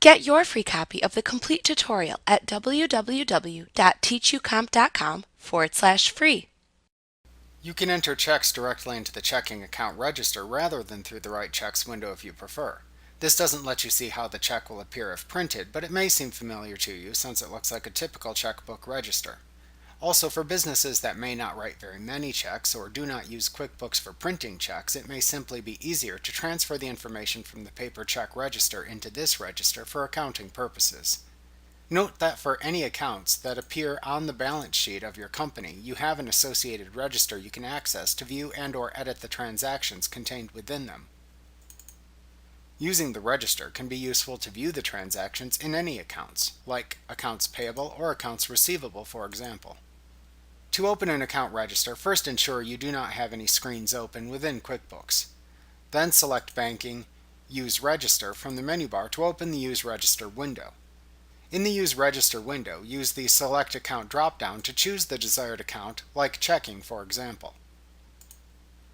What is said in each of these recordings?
Get your free copy of the complete tutorial at www.teachucomp.com/free. You can enter checks directly into the checking account register rather than through the Write Checks window if you prefer. This doesn't let you see how the check will appear if printed, but it may seem familiar to you since it looks like a typical checkbook register. Also, for businesses that may not write very many checks or do not use QuickBooks for printing checks, it may simply be easier to transfer the information from the paper check register into this register for accounting purposes. Note that for any accounts that appear on the balance sheet of your company, you have an associated register you can access to view and/or edit the transactions contained within them. Using the register can be useful to view the transactions in any accounts, like accounts payable or accounts receivable, for example. To open an account register, first ensure you do not have any screens open within QuickBooks. Then select Banking, Use Register from the menu bar to open the Use Register window. In the Use Register window, use the Select Account drop-down to choose the desired account, like checking, for example.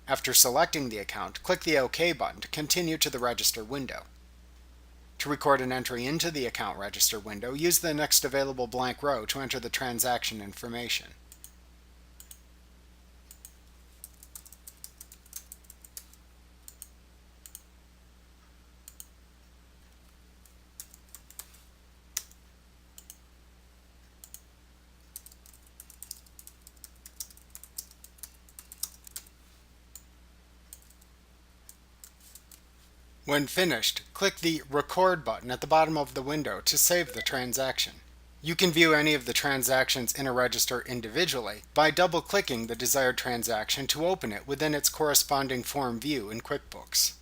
After selecting the account, click the OK button to continue to the Register window. To record an entry into the Account Register window, use the next available blank row to enter the transaction information. When finished, click the Record button at the bottom of the window to save the transaction. You can view any of the transactions in a register individually by double-clicking the desired transaction to open it within its corresponding form view in QuickBooks.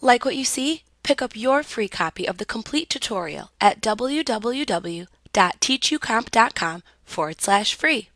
Like what you see? Pick up your free copy of the complete tutorial at www.teachucomp.com/free.